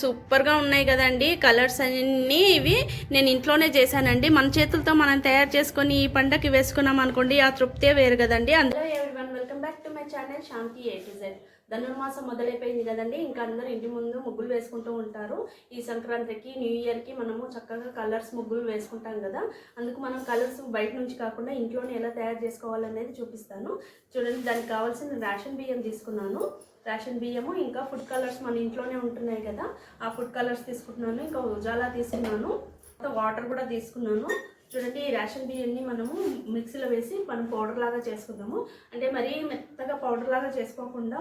సూపర్గా ఉన్నాయి కదండి. కలర్స్ అన్నీ ఇవి నేను ఇంట్లోనే చేశానండి. మన చేతులతో మనం తయారు చేసుకొని ఈ పండగకి వేసుకున్నాం అనుకోండి, ఆ తృప్తే వేరు కదండి. అందులో everyone welcome back to my channel Shanti A to Z. ధనుర్మాసం మొదలైపోయింది కదండి. ఇంకా అందరూ ఇంటి ముందు ముగ్గులు వేసుకుంటూ ఉంటారు. ఈ సంక్రాంతికి న్యూ ఇయర్కి మనము చక్కగా కలర్స్ ముగ్గులు వేసుకుంటాం కదా. అందుకు మనం కలర్స్ బయట నుంచి కాకుండా ఇంట్లోనే ఎలా తయారు చేసుకోవాలనేది చూపిస్తాను. చూడండి, దానికి కావాల్సిన రేషన్ బియ్యం తీసుకున్నాను. రేషన్ బియ్యము ఇంకా ఫుడ్ కలర్స్ మన ఇంట్లోనే ఉంటున్నాయి కదా, ఆ ఫుడ్ కలర్స్ తీసుకుంటున్నాను. ఇంకా ఉజాలా తీసుకున్నాను, వాటర్ కూడా తీసుకున్నాను. చూడండి, ఈ రేషన్ బియ్యాన్ని మనము మిక్సీలో వేసి మనం పౌడర్ లాగా చేసుకుందాము. అంటే మరీ మెత్తగా పౌడర్ లాగా చేసుకోకుండా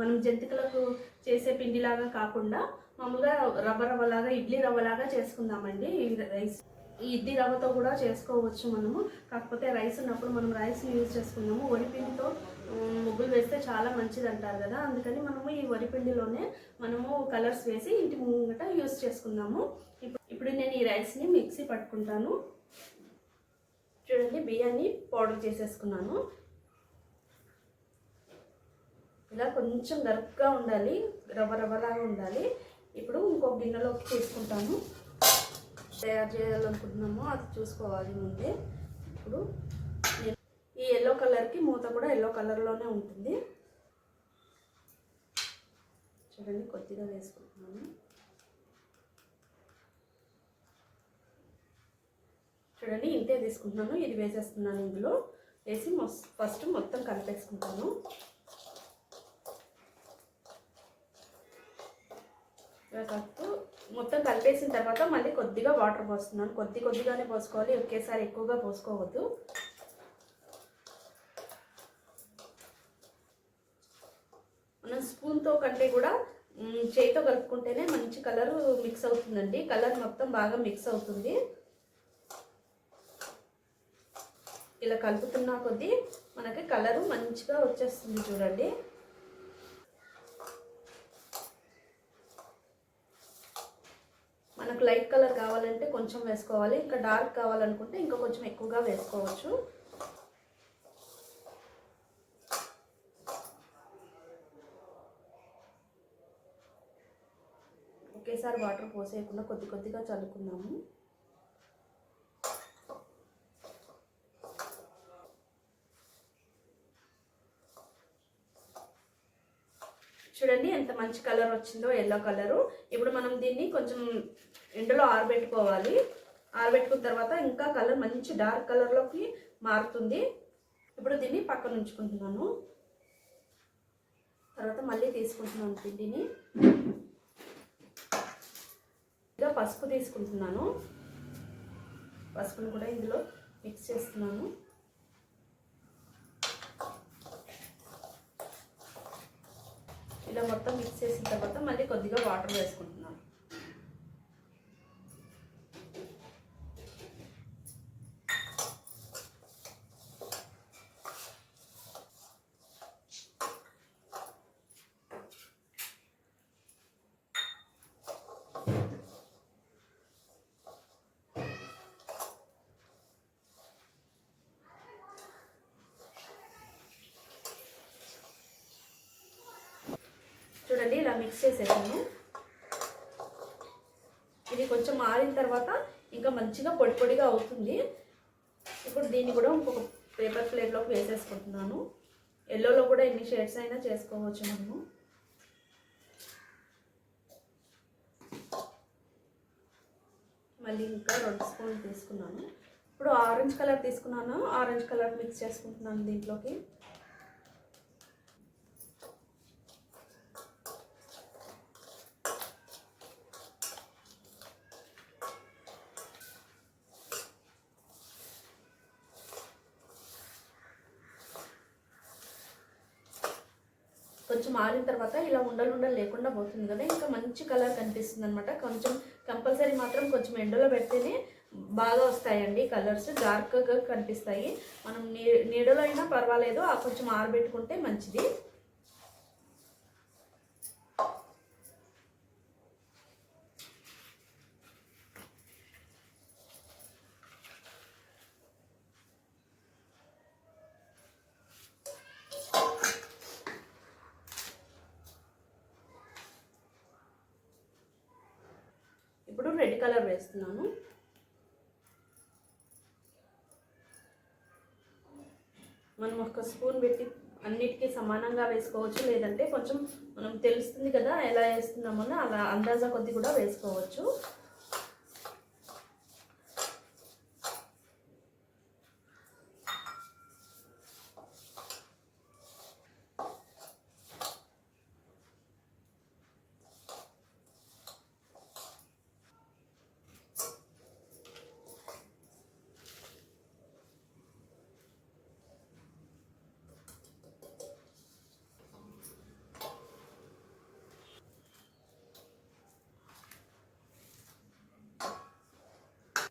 మనం జంతికలకు చేసే పిండిలాగా కాకుండా మామూలుగా రవ్వలాగా ఇడ్లీ రవ్వలాగా చేసుకుందామండి. ఈ ఇడ్లీ రవ్వతో కూడా చేసుకోవచ్చు మనము, కాకపోతే రైస్ ఉన్నప్పుడు మనం రైస్ని యూజ్ చేసుకుందాము. వరిపిండితో ముగ్గులు వేస్తే చాలా మంచిది అంటారు కదా, అందుకని మనము ఈ వరిపిండిలోనే మనము కలర్స్ వేసి ఇంటి ముంగట యూజ్ చేసుకుందాము. ఇప్పుడు నేను ఈ రైస్ని మిక్సీ పట్టుకుంటాను. చూడండి, బియ్యాన్ని పౌడర్ చేసేసుకున్నాను. ఇలా కొంచెం గరుగ్గా ఉండాలి, రవ్వలాగా ఉండాలి. ఇప్పుడు ఇంకో గిన్నెలోకి తీసుకుంటాను. తయారు చేయాలనుకుంటున్నామో అది చూసుకోవాలి ముందే. ఇప్పుడు ఈ ఎల్లో కలర్కి మూత కూడా ఎల్లో కలర్లోనే ఉంటుంది. చూడండి, కొద్దిగా వేసుకుంటున్నాను. చూడండి, ఇంతే తీసుకుంటున్నాను. ఇది వేసేస్తున్నాను. ఇందులో వేసి ఫస్ట్ మొత్తం కలిపేసుకుంటాను. మొత్తం కలిపేసిన తర్వాత మళ్ళీ కొద్దిగా వాటర్ పోస్తున్నాను. కొద్దిగానే పోసుకోవాలి, ఒకేసారి ఎక్కువగా పోసుకోవద్దు. మనం స్పూన్తో కంటే కూడా చేయితో కలుపుకుంటేనే మంచి కలర్ మిక్స్ అవుతుందండి. కలర్ మొత్తం బాగా మిక్స్ అవుతుంది. ఇలా కలుపుతున్నా కొద్దీ మనకి కలరు మంచిగా వచ్చేస్తుంది. చూడండి, మనకు లైట్ కలర్ కావాలంటే కొంచెం వేసుకోవాలి, ఇంకా డార్క్ కావాలనుకుంటే ఇంకా కొంచెం ఎక్కువగా వేసుకోవచ్చు. ఒకేసారి వాటర్ పోసేయకుండా కొద్దిగా చల్లుకుందాము. చూడండి, ఎంత మంచి కలర్ వచ్చిందో, ఎల్లో కలరు. ఇప్పుడు మనం దీన్ని కొంచెం ఎండలో ఆరబెట్టుకోవాలి. ఆరబెట్టుకున్న తర్వాత ఇంకా కలర్ మంచి డార్క్ కలర్లోకి మారుతుంది. ఇప్పుడు దీన్ని పక్కన ఉంచుకుంటున్నాను. తర్వాత మళ్ళీ తీసుకుంటున్నాను పిండిని. ఇంకా పసుపు తీసుకుంటున్నాను. పసుపును కూడా ఇందులో మిక్స్ చేస్తున్నాను. ఇలా మొత్తం మిక్స్ చేసిన తర్వాత మళ్ళీ కొద్దిగా వాటర్ వేసుకుంటున్నాను. చూడండి, ఇలా మిక్స్ చేసేసాను. ఇది కొంచెం ఆరిన తర్వాత ఇంకా మంచిగా పొడిగా అవుతుంది. ఇప్పుడు దీన్ని కూడా ఇంకొక పేపర్ ప్లేట్లోకి వేసేసుకుంటున్నాను. ఎల్లోలో కూడా ఎన్ని షేడ్స్ అయినా చేసుకోవచ్చు మనము. మళ్ళీ ఇంకా 2 స్పూన్లు తీసుకున్నాను. ఇప్పుడు ఆరెంజ్ కలర్ తీసుకున్నాను. ఆరెంజ్ కలర్ మిక్స్ చేసుకుంటున్నాను దీంట్లోకి. కొంచెం ఆరిన తర్వాత ఇలా ఉండలు లేకుండా పోతుంది కదా, ఇంకా మంచి కలర్ కనిపిస్తుంది అనమాట. కొంచెం కంపల్సరీ మాత్రం కొంచెం ఎండలో పెడితేనే బాగా వస్తాయండి కలర్స్, డార్క్గా కనిపిస్తాయి. మనం నీడలో అయినా పర్వాలేదు, ఆ కొంచెం ఆరబెట్టుకుంటే మంచిది. రెడ్ కలర్ వేస్తున్నాను. మనం ఒక స్పూన్ పెట్టి అన్నిటికీ సమానంగా వేసుకోవచ్చు, లేదంటే కొంచెం మనం తెలుస్తుంది కదా ఎలా వేస్తున్నామో అలా అందాజా కొద్ది కూడా వేసుకోవచ్చు.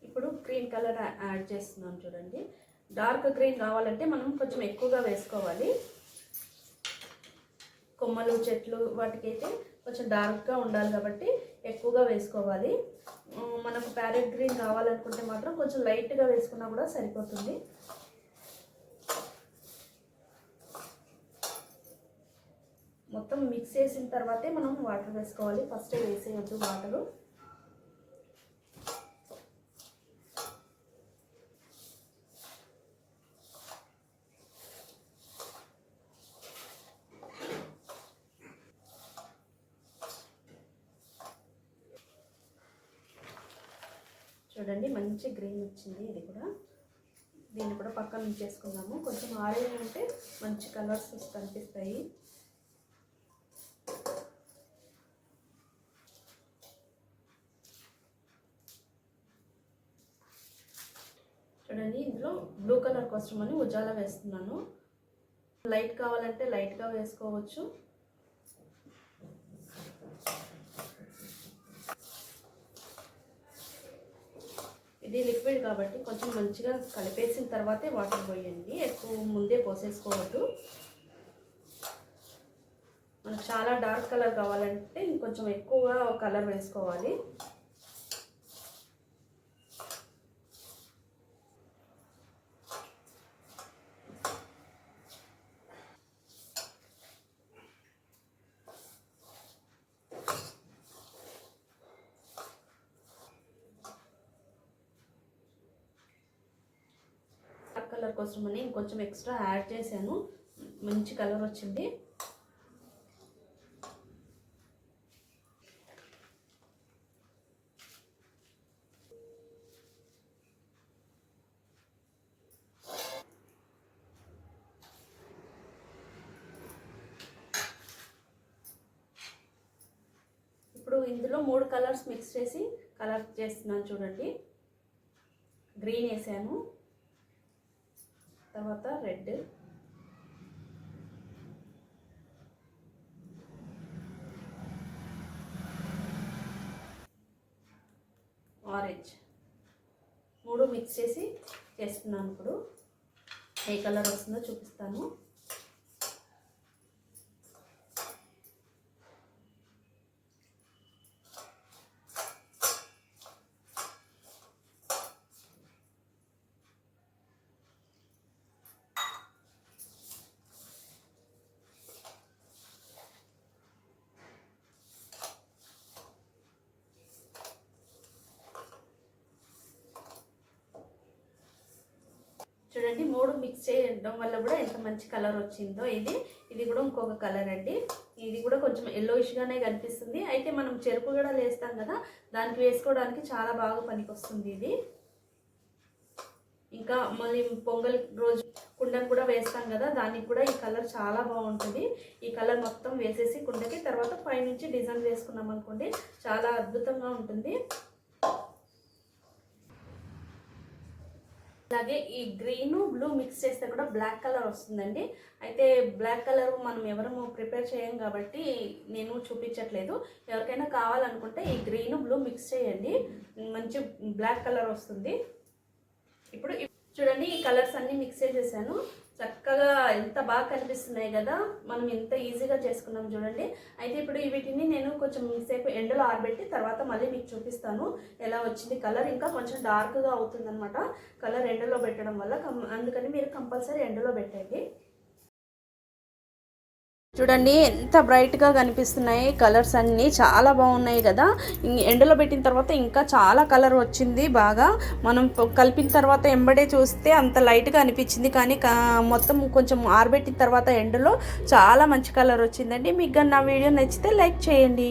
ఇప్పుడు గ్రీన్ కలర్ యాడ్ చేస్తున్నాం చూడండి. డార్క్ గ్రీన్ కావాలంటే మనం కొంచెం ఎక్కువగా వేసుకోవాలి. కొమ్మలు చెట్లు వాటికైతే కొంచెం డార్క్గా ఉండాలి కాబట్టి ఎక్కువగా వేసుకోవాలి. మనకు ప్యారెట్ గ్రీన్ కావాలనుకుంటే మాత్రం కొంచెం లైట్గా వేసుకున్నా కూడా సరిపోతుంది. మొత్తం మిక్స్ చేసిన తర్వాతే మనం వాటర్ వేసుకోవాలి, ఫస్ట్ వేసేయొద్దు వాటరు. చూడండి మంచి గ్రీన్ వచ్చింది. ఇది కూడా దీన్ని కూడా పక్కన ఉంచేసుకుందాము. కొంచెం ఆరెంజ్ అంటే మంచి కలర్స్ కనిపిస్తాయి. చూడండి ఇందులో బ్లూ కలర్ కోసం అని ఉజాలా వేస్తున్నాను. లైట్ కావాలంటే లైట్గా వేసుకోవచ్చు. ఇది లిక్విడ్ కాబట్టి కొంచెం మంచిగా కలిపేసిన తర్వాతే వాటర్ పోయండి, ఎక్కువ ముందే పోసేసుకోవద్దు. మనకు చాలా డార్క్ కలర్ కావాలంటే ఇంకొంచెం ఎక్కువగా కలర్ వేసుకోవాలి. కలర్ కోసమని ఇంకొంచెం ఎక్స్ట్రా యాడ్ చేశాను, మంచి కలర్ వచ్చింది. ఇప్పుడు ఇందులో 3 కలర్స్ మిక్స్ చేసి కలర్ చేస్తున్నాను చూడండి. గ్రీన్ వేసాను, తర్వాత రెడ్, ఆరెంజ్ 3 మిక్స్ చేసి చేస్తున్నాను. ఇప్పుడు ఏ కలర్ వస్తుందో చూపిస్తాను. చూడండి 3 మిక్స్ చేయడం వల్ల కూడా ఎంత మంచి కలర్ వచ్చిందో. ఇది కూడా ఇంకొక కలర్ అండి. ఇది కూడా కొంచెం ఎల్లోయిష్గానే కనిపిస్తుంది. అయితే మనం చెరుకు కూడా వేస్తాం కదా, దానికి వేసుకోవడానికి చాలా బాగా పనికొస్తుంది ఇది. ఇంకా మళ్ళీ పొంగల్ రోజు కుండను కూడా వేస్తాం కదా, దానికి కూడా ఈ కలర్ చాలా బాగుంటుంది. ఈ కలర్ మొత్తం వేసేసి కుండకి తర్వాత పైనుంచి డిజైన్ వేసుకున్నాం అనుకోండి, చాలా అద్భుతంగా ఉంటుంది. అలాగే ఈ గ్రీన్ బ్లూ మిక్స్ చేస్తే కూడా బ్లాక్ కలర్ వస్తుందండి. అయితే బ్లాక్ కలర్ మనం ఎవరము ప్రిపేర్ చేయం కాబట్టి నేను చూపించట్లేదు. ఎవరికైనా కావాలనుకుంటే ఈ గ్రీన్ బ్లూ మిక్స్ చేయండి, మంచి బ్లాక్ కలర్ వస్తుంది. ఇప్పుడు చూడండి ఈ కలర్స్ అన్నీ మిక్స్ చేసేసాను. చక్కగా ఎంత బాగా కనిపిస్తున్నాయి కదా, మనం ఎంత ఈజీగా చేసుకున్నాం చూడండి. అయితే ఇప్పుడు వీటిని నేను కొంచెం సేపు ఎండలో ఆరబెట్టి తర్వాత మళ్ళీ మీకు చూపిస్తాను ఎలా వచ్చింది కలర్. ఇంకా కొంచెం డార్క్గా అవుతుందన్నమాట కలర్ ఎండలో పెట్టడం వల్ల, అందుకని మీరు కంపల్సరీ ఎండలో పెట్టండి. చూడండి ఎంత బ్రైట్గా కనిపిస్తున్నాయి కలర్స్ అన్నీ చాలా బాగున్నాయి కదా. ఎండలో పెట్టిన తర్వాత ఇంకా చాలా కలర్ వచ్చింది బాగా. మనం కలిపిన తర్వాత ఎంబడే చూస్తే అంత లైట్గా అనిపించింది, కానీ మొత్తం కొంచెం ఆరబెట్టిన తర్వాత ఎండలో చాలా మంచి కలర్ వచ్చిందండి. మీకు నా వీడియో నచ్చితే లైక్ చేయండి.